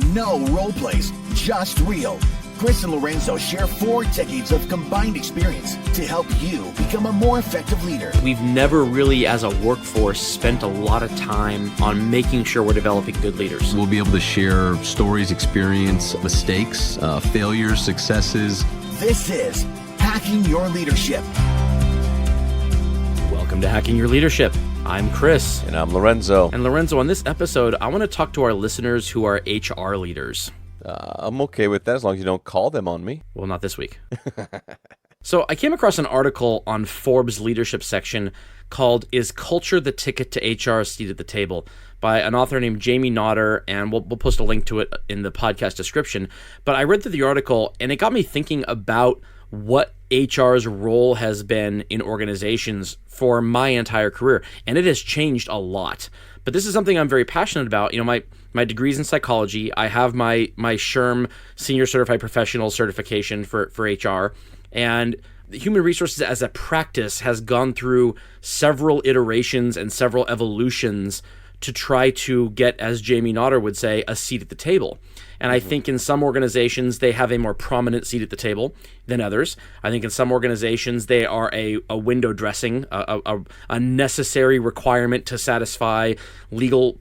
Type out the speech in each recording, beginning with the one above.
No role plays, just real. Chris and Lorenzo share 4 decades of combined experience to help you become a more effective leader. We've never really, as a workforce, spent a lot of time on making sure we're developing good leaders. We'll be able to share stories, experience, mistakes, failures, successes. This is Hacking Your Leadership. Welcome to Hacking Your Leadership. I'm Chris. And I'm Lorenzo. And Lorenzo, on this episode, I want to talk to our listeners who are HR leaders. I'm okay with that as long as you don't call them on me. Well, not this week. So I came across an article on Forbes' leadership section called "Is Culture the Ticket to HR's Seat at the Table?" by an author named Jamie Nodder, and we'll post a link to it in the podcast description. But I read through the article, and it got me thinking about what HR's role has been in organizations for my entire career, and it has changed a lot. But this is something I'm very passionate about. You know, my degree's in psychology. I have my SHRM Senior Certified Professional certification for HR, and human resources as a practice has gone through several iterations and several evolutions to try to get, as Jamie Nodder would say, a seat at the table. And I think in some organizations, they have a more prominent seat at the table than others. I think in some organizations, they are a window dressing, a necessary requirement to satisfy legal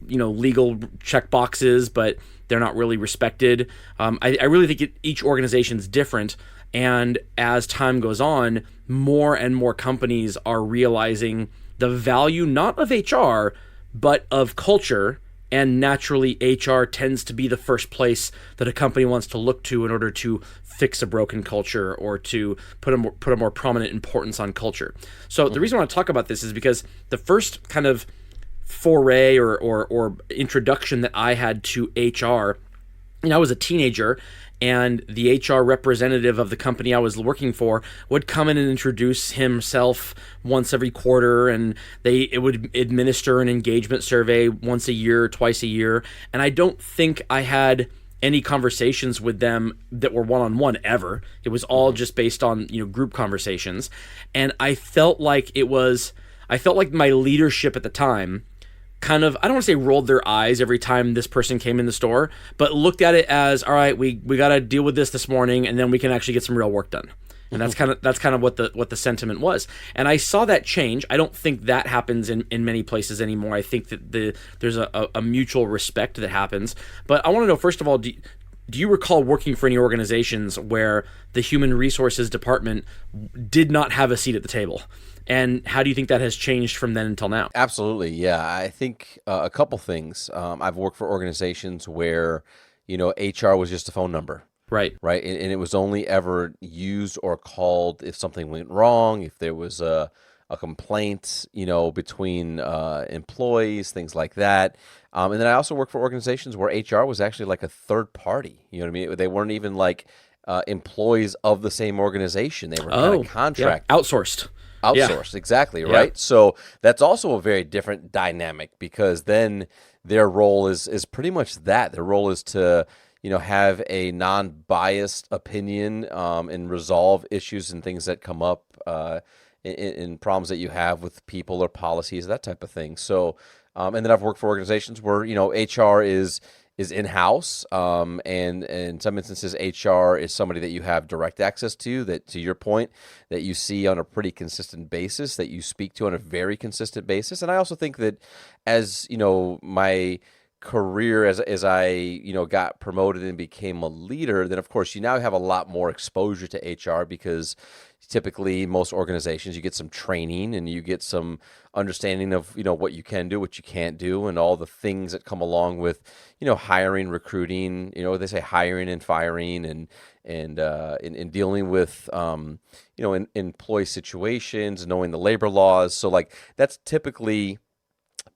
check boxes, but they're not really respected. I really think each organization is different. And as time goes on, more and more companies are realizing the value not of HR, but of culture. And naturally, HR tends to be the first place that a company wants to look to in order to fix a broken culture or to put a more prominent importance on culture. So the reason I want to talk about this is because the first kind of foray or introduction that I had to HR, I was a teenager, and the HR representative of the company I was working for would come in and introduce himself once every quarter, and it would administer an engagement survey once a year, twice a year. And I don't think I had any conversations with them that were one-on-one ever. It was all just based on, group conversations. And I felt like my leadership at the time kind of, I don't want to say rolled their eyes every time this person came in the store, but looked at it as, all right, we got to deal with this morning, and then we can actually get some real work done. And that's kind of what the sentiment was. And I saw that change. I don't think that happens in many places anymore. I think that there's a mutual respect that happens. But I want to know, first of all, do you recall working for any organizations where the human resources department did not have a seat at the table? And how do you think that has changed from then until now? Absolutely, yeah. I think a couple things. I've worked for organizations where, HR was just a phone number. Right. Right, and it was only ever used or called if something went wrong, if there was a complaint, between employees, things like that. And then I also worked for organizations where HR was actually like a third party. You know what I mean? They weren't even like employees of the same organization. They were kind of contract. Yeah. Outsourced. Exactly, right? Yeah. So that's also a very different dynamic, because then their role is pretty much that. Their role is to, have a non-biased opinion and resolve issues and things that come up in problems that you have with people or policies, that type of thing. So, and then I've worked for organizations where, HR is in-house, and in some instances, HR is somebody that you have direct access to, that, to your point, that you see on a pretty consistent basis, that you speak to on a very consistent basis. And I also think that as, my career, as I, got promoted and became a leader, then of course you now have a lot more exposure to HR, because typically most organizations, you get some training and you get some understanding of, what you can do, what you can't do, and all the things that come along with, hiring, recruiting, they say hiring and firing, and in dealing with, in employee situations, knowing the labor laws. So like, that's typically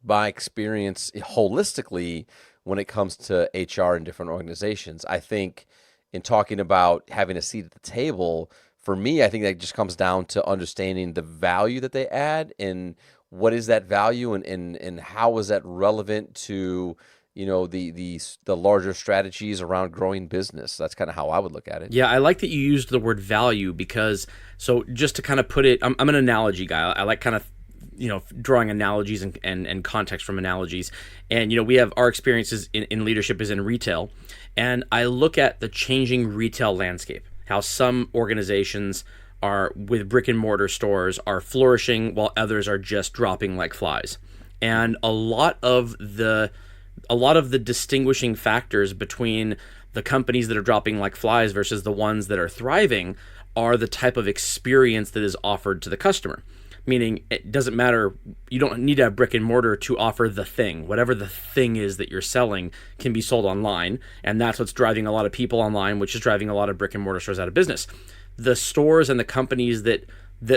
my experience holistically when it comes to HR in different organizations. I think in talking about having a seat at the table, for me, I think that just comes down to understanding the value that they add, and what is that value, and how is that relevant to, the larger strategies around growing business. That's kind of how I would look at it. Yeah, I like that you used the word value, because, so just to kind of put it, I'm an analogy guy. I like kind of drawing analogies and context from analogies. And, we have our experiences in leadership is in retail. And I look at the changing retail landscape, how some organizations are with brick and mortar stores are flourishing while others are just dropping like flies. And a lot of the distinguishing factors between the companies that are dropping like flies versus the ones that are thriving are the type of experience that is offered to the customer. Meaning it doesn't matter, you don't need to have brick and mortar to offer the thing. Whatever the thing is that you're selling can be sold online, and that's what's driving a lot of people online, which is driving a lot of brick and mortar stores out of business. The stores and the companies that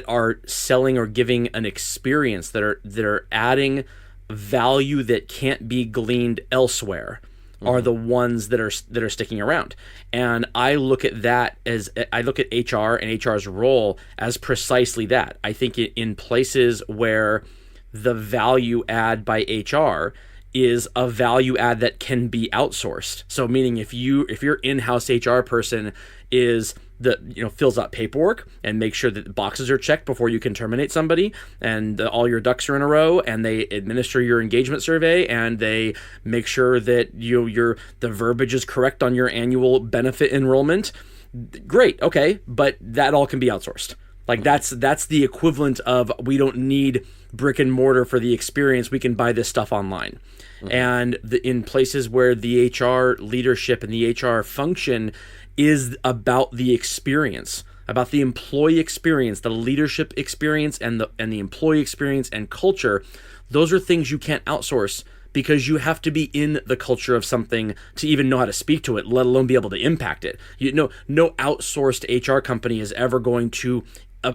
are selling or giving an experience, that are adding value that can't be gleaned elsewhere, are the ones that are sticking around. And I look at that as I look at HR and HR's role as precisely that. I think in places where the value add by HR is a value add that can be outsourced. So meaning if your in-house HR person is fills out paperwork and makes sure that the boxes are checked before you can terminate somebody, and all your ducks are in a row, and they administer your engagement survey, and they make sure that the verbiage is correct on your annual benefit enrollment. Great, okay, but that all can be outsourced. Like that's the equivalent of, we don't need brick and mortar for the experience. We can buy this stuff online. And in places where the HR leadership and the HR function is about the experience, about the employee experience, the leadership experience, and the employee experience and culture, those are things you can't outsource, because you have to be in the culture of something to even know how to speak to it, let alone be able to impact it. No outsourced HR company is ever going to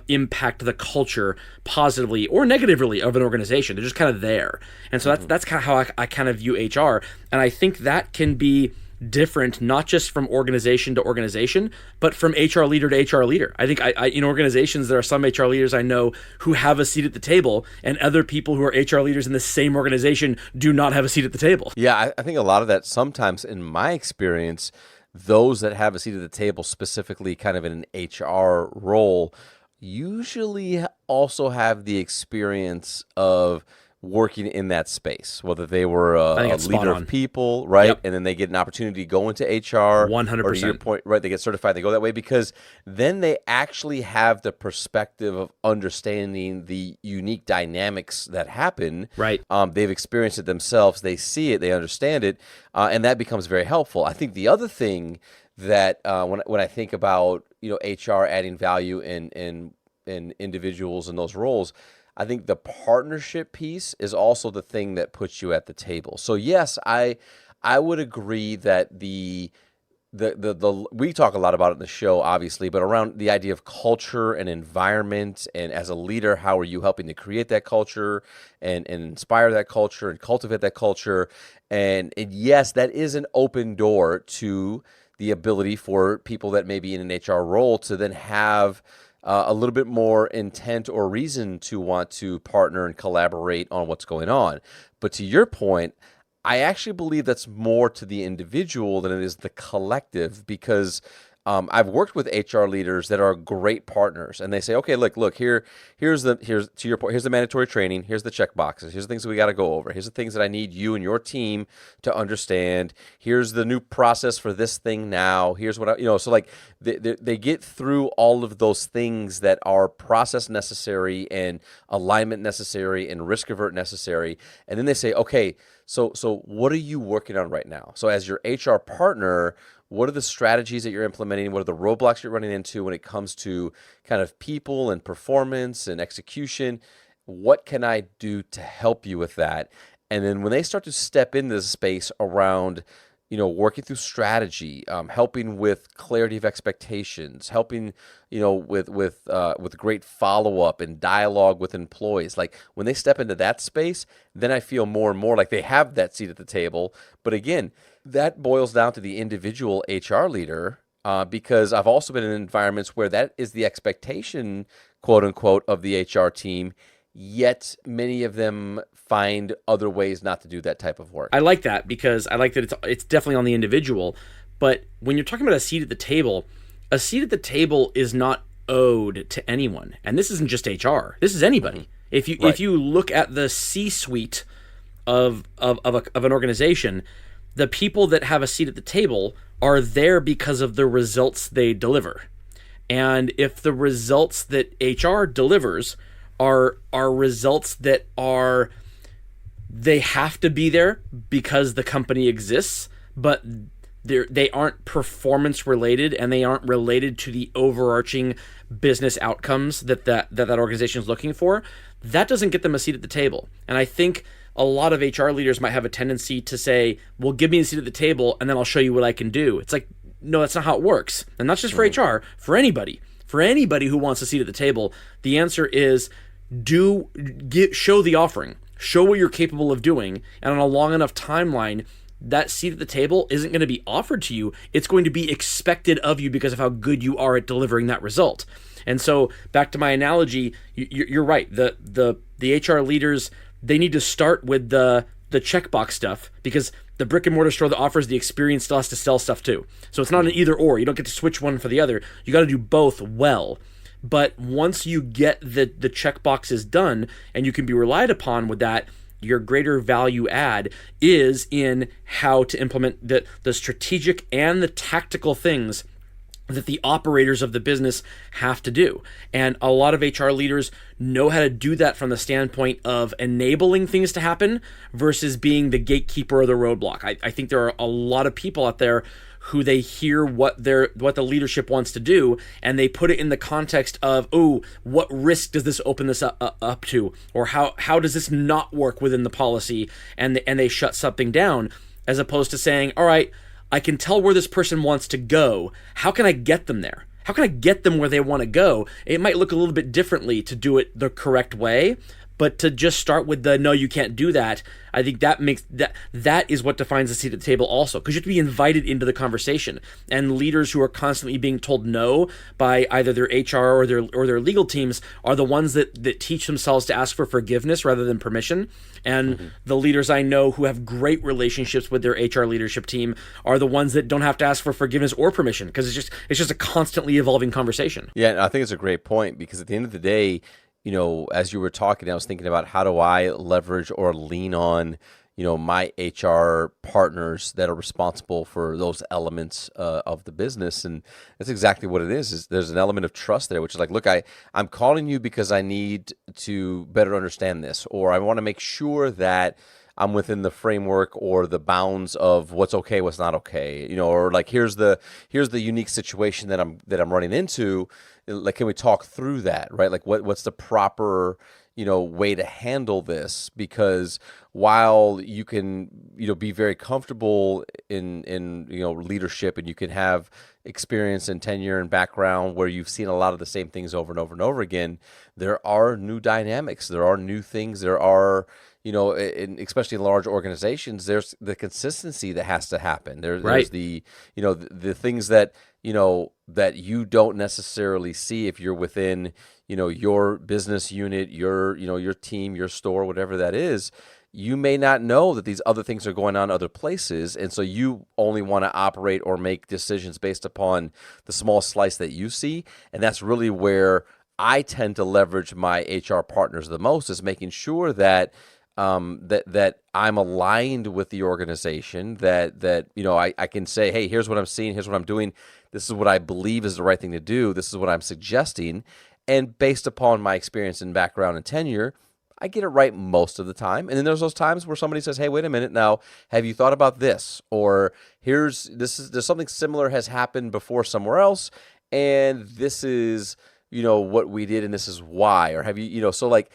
impact the culture positively or negatively of an organization. They're just kind of there. And so that's kind of how I kind of view HR. And I think that can be different, not just from organization to organization, but from HR leader to HR leader. I think in organizations, there are some HR leaders I know who have a seat at the table, and other people who are HR leaders in the same organization do not have a seat at the table. Yeah, I think a lot of that, sometimes in my experience, those that have a seat at the table, specifically kind of in an HR role, usually also have the experience of working in that space, whether they were a leader of people, right? Yep. And then they get an opportunity to go into HR. 100%. Or to your point, right, they get certified, they go that way, because then they actually have the perspective of understanding the unique dynamics that happen. Right. They've experienced it themselves, they see it, they understand it, and that becomes very helpful. I think the other thing that when I think about HR adding value in individuals in those roles, I think the partnership piece is also the thing that puts you at the table. So yes, I would agree that the we talk a lot about it in the show, obviously, but around the idea of culture and environment, and as a leader, how are you helping to create that culture and inspire that culture and cultivate that culture? And yes, that is an open door to the ability for people that may be in an HR role to then have a little bit more intent or reason to want to partner and collaborate on what's going on. But to your point, I actually believe that's more to the individual than it is the collective, because I've worked with HR leaders that are great partners, and they say, okay, look, here's to your point, here's the mandatory training, here's the check boxes, here's the things that we got to go over, here's the things that I need you and your team to understand, here's the new process for this thing now, here's what so like they get through all of those things that are process necessary and alignment necessary and risk avert necessary, and then they say, okay, so what are you working on right now? So as your HR partner, what are the strategies that you're implementing? What are the roadblocks you're running into when it comes to kind of people and performance and execution? What can I do to help you with that? And then when they start to step into the space around, working through strategy, helping with clarity of expectations, helping, with great follow-up and dialogue with employees. Like when they step into that space, then I feel more and more like they have that seat at the table. But again, that boils down to the individual HR leader, because I've also been in environments where that is the expectation, quote unquote, of the HR team, yet many of them find other ways not to do that type of work. I like that, because I like that it's definitely on the individual. But when you're talking about a seat at the table is not owed to anyone. And this isn't just HR. This is anybody. If you look at the C-suite of an organization, the people that have a seat at the table are there because of the results they deliver. And if the results that HR delivers are results that are, they have to be there because the company exists, but they aren't performance related and they aren't related to the overarching business outcomes that organization is looking for, that doesn't get them a seat at the table. And I think a lot of HR leaders might have a tendency to say, well, give me a seat at the table and then I'll show you what I can do. It's like, no, that's not how it works. And not just for HR, for anybody who wants a seat at the table, the answer is show the offering, show what you're capable of doing. And on a long enough timeline, that seat at the table isn't going to be offered to you. It's going to be expected of you because of how good you are at delivering that result. And so back to my analogy, you're right. The HR leaders, they need to start with the checkbox stuff, because the brick and mortar store that offers the experience still has to sell stuff too. So it's not an either or. You don't get to switch one for the other. You got to do both well. But once you get the checkboxes done and you can be relied upon with that, your greater value add is in how to implement the strategic and the tactical things that the operators of the business have to do. And a lot of HR leaders know how to do that from the standpoint of enabling things to happen versus being the gatekeeper or the roadblock. I think there are a lot of people out there who they hear what the leadership wants to do, and they put it in the context of, oh, what risk does this open this up to? Or how does this not work within the policy? And they shut something down, as opposed to saying, all right, I can tell where this person wants to go. How can I get them there? How can I get them where they want to go? It might look a little bit differently to do it the correct way, but to just start with the no, you can't do that, I think that makes that is what defines a seat at the table also, because you have to be invited into the conversation. And leaders who are constantly being told no by either their HR or their legal teams are the ones that teach themselves to ask for forgiveness rather than permission. And the leaders I know who have great relationships with their HR leadership team are the ones that don't have to ask for forgiveness or permission, because it's just a constantly evolving conversation. Yeah, and I think it's a great point, because at the end of the day, as you were talking, I was thinking about how do I leverage or lean on, my HR partners that are responsible for those elements of the business. And that's exactly what it is there's an element of trust there, which is like, look, I'm calling you because I need to better understand this, or I want to make sure that I'm within the framework or the bounds of what's okay, what's not okay, or like, here's the unique situation that I'm running into. Like, can we talk through that, right? Like, what's the proper, way to handle this? Because while you can, be very comfortable in leadership, and you can have experience and tenure and background where you've seen a lot of the same things over and over and over again, there are new dynamics, there are new things, there are, especially in large organizations, there's the consistency that has to happen. There's the, the things that, that you don't necessarily see if you're within, your business unit, your team, your store, whatever that is. You may not know that these other things are going on other places, and so you only want to operate or make decisions based upon the small slice that you see, and that's really where I tend to leverage my HR partners the most, is making sure that that I'm aligned with the organization, that I can say, hey, here's what I'm seeing, here's what I'm doing, this is what I believe is the right thing to do, this is what I'm suggesting, and based upon my experience and background and tenure, I get it right most of the time. And then there's those times where somebody says, hey, wait a minute now, have you thought about this? Or there's something similar has happened before somewhere else, and this is, what we did, and this is why. Or have you, so like,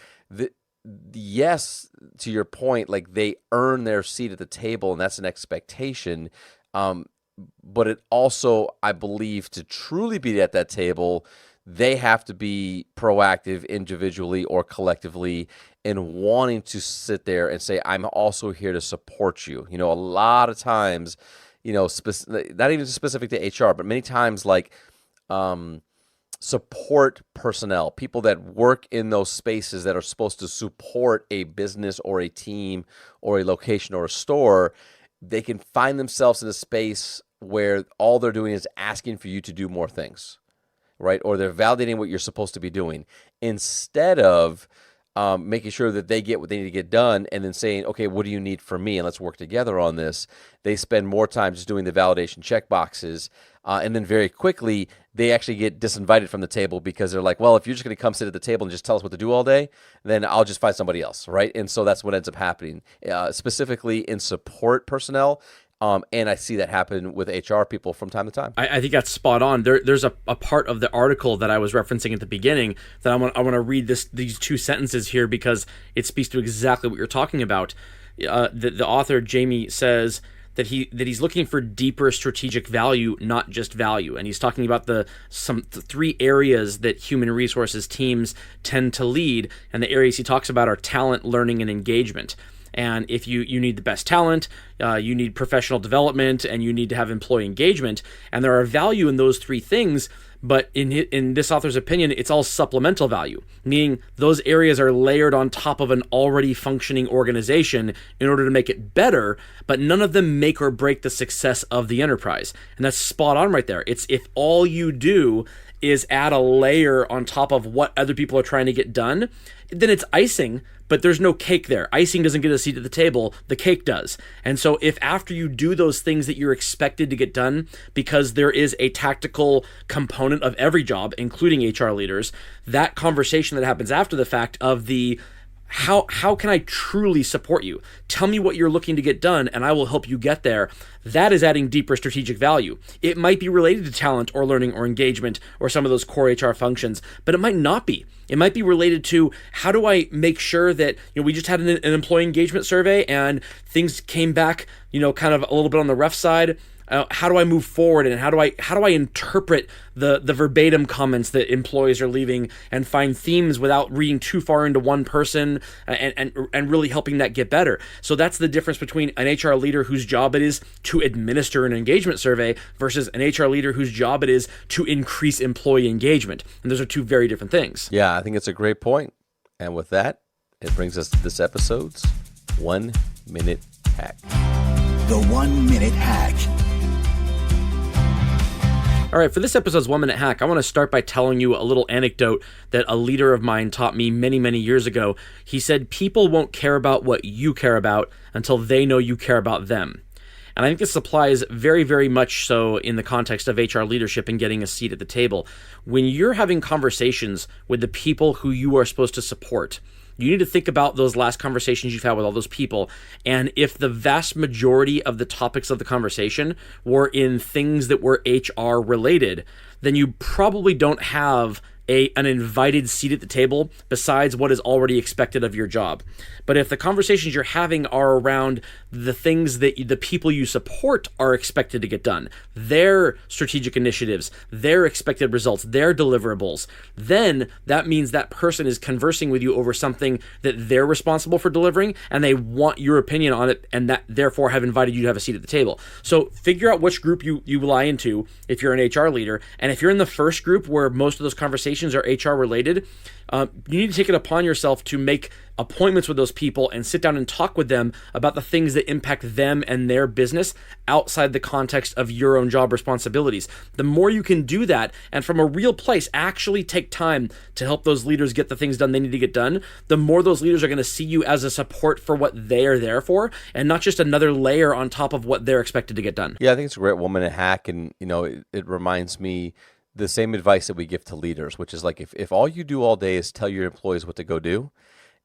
yes, to your point, like, they earn their seat at the table, and that's an expectation. But it also, I believe, to truly be at that table, they have to be proactive individually or collectively in wanting to sit there and say, I'm also here to support you. A lot of times, not even specific to HR, but many times, like, support personnel, people that work in those spaces that are supposed to support a business or a team or a location or a store, they can find themselves in a space where all they're doing is asking for you to do more things, right? Or they're validating what you're supposed to be doing, instead of making sure that they get what they need to get done, and then saying, okay, what do you need from me? And let's work together on this. They spend more time just doing the validation check boxes. And then very quickly, they actually get disinvited from the table because they're like, well, if you're just going to come sit at the table and just tell us what to do all day, then I'll just find somebody else, right? And so that's what ends up happening, specifically in support personnel. And I see that happen with HR people from time to time. I think that's spot on. There's a part of the article that I was referencing at the beginning that I want to read these two sentences here because it speaks to exactly what you're talking about. The author, Jamie, says that he's looking for deeper strategic value, not just value. And he's talking about the three areas that human resources teams tend to lead. And the areas he talks about are talent, learning, and engagement. And if you need the best talent, you need professional development, and you need to have employee engagement. And there are value in those three things, but in this author's opinion, it's all supplemental value, meaning those areas are layered on top of an already functioning organization in order to make it better, but none of them make or break the success of the enterprise. And that's spot on right there. It's if all you do is add a layer on top of what other people are trying to get done, then it's icing, but there's no cake there. Icing doesn't get a seat at the table, the cake does. And so if after you do those things that you're expected to get done, because there is a tactical component of every job, including HR leaders, that conversation that happens after the fact of the how can I truly support you? Tell me what you're looking to get done, and I will help you get there. That is adding deeper strategic value. It might be related to talent or learning or engagement or some of those core HR functions, but it might not be. It might be related to how do I make sure that, we just had an employee engagement survey and things came back, kind of a little bit on the rough side. How do I move forward, and how do I interpret the verbatim comments that employees are leaving and find themes without reading too far into one person and really helping that get better? So that's the difference between an HR leader whose job it is to administer an engagement survey versus an HR leader whose job it is to increase employee engagement. And those are two very different things. Yeah, I think it's a great point. And with that, it brings us to this episode's 1 Minute Hack. The 1 Minute Hack. All right, for this episode's 1 Minute Hack, I want to start by telling you a little anecdote that a leader of mine taught me many, many years ago. He said, people won't care about what you care about until they know you care about them. And I think this applies very, very much so in the context of HR leadership and getting a seat at the table. When you're having conversations with the people who you are supposed to support, you need to think about those last conversations you've had with all those people. And if the vast majority of the topics of the conversation were in things that were HR related, then you probably don't have an invited seat at the table besides what is already expected of your job. But if the conversations you're having are around the things that the people you support are expected to get done, their strategic initiatives, their expected results, their deliverables, then that means that person is conversing with you over something that they're responsible for delivering, and they want your opinion on it, and that therefore have invited you to have a seat at the table. So figure out which group you lie into if you're an HR leader, and if you're in the first group where most of those conversations are HR related, you need to take it upon yourself to make appointments with those people and sit down and talk with them about the things that impact them and their business outside the context of your own job responsibilities. The more you can do that, and from a real place actually take time to help those leaders get the things done they need to get done, the more those leaders are going to see you as a support for what they are there for, and not just another layer on top of what they're expected to get done. Yeah, I think it's a great 1 minute hack, and it reminds me the same advice that we give to leaders, which is like if all you do all day is tell your employees what to go do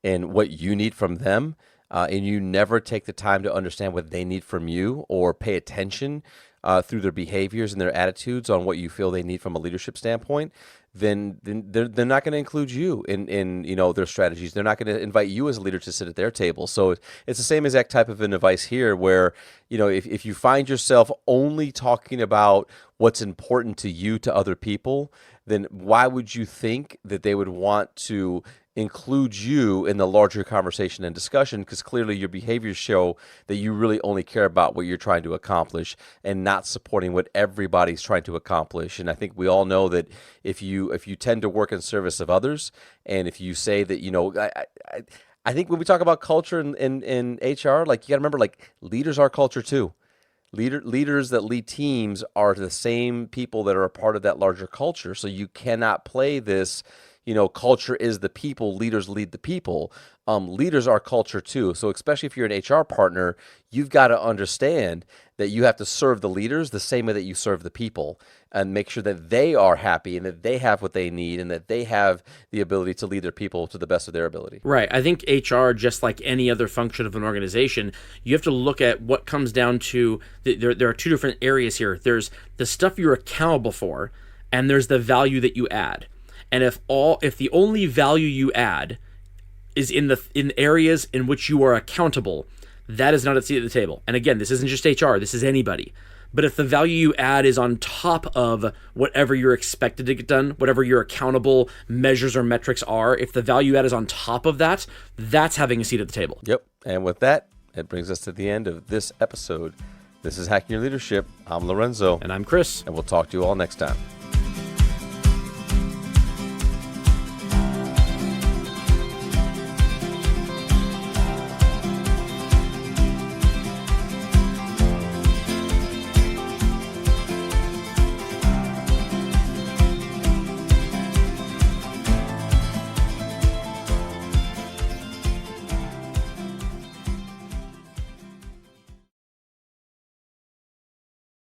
and what you need from them, and you never take the time to understand what they need from you or pay attention through their behaviors and their attitudes on what you feel they need from a leadership standpoint, then they're not going to include you in their strategies. They're not going to invite you as a leader to sit at their table. So it's the same exact type of an advice here, where if you find yourself only talking about what's important to you to other people, then why would you think that they would want to include you in the larger conversation and discussion? Because clearly your behaviors show that you really only care about what you're trying to accomplish and not supporting what everybody's trying to accomplish. And I think we all know that if you tend to work in service of others, and if you say that, I think when we talk about culture in HR, like, you got to remember, like, leaders are culture too. Leaders that lead teams are the same people that are a part of that larger culture. So you cannot play this, culture is the people, leaders lead the people. Leaders are culture too. So especially if you're an HR partner, you've got to understand that you have to serve the leaders the same way that you serve the people, and make sure that they are happy and that they have what they need and that they have the ability to lead their people to the best of their ability. Right. I think HR, just like any other function of an organization, you have to look at what comes down to, there are two different areas here. There's the stuff you're accountable for, and there's the value that you add. And if the only value you add is in areas in which you are accountable, that is not a seat at the table. And again, this isn't just HR, this is anybody. But if the value you add is on top of whatever you're expected to get done, whatever your accountable measures or metrics are, if the value add is on top of that, that's having a seat at the table. Yep. And with that, it brings us to the end of this episode. This is Hacking Your Leadership. I'm Lorenzo. And I'm Chris. And we'll talk to you all next time.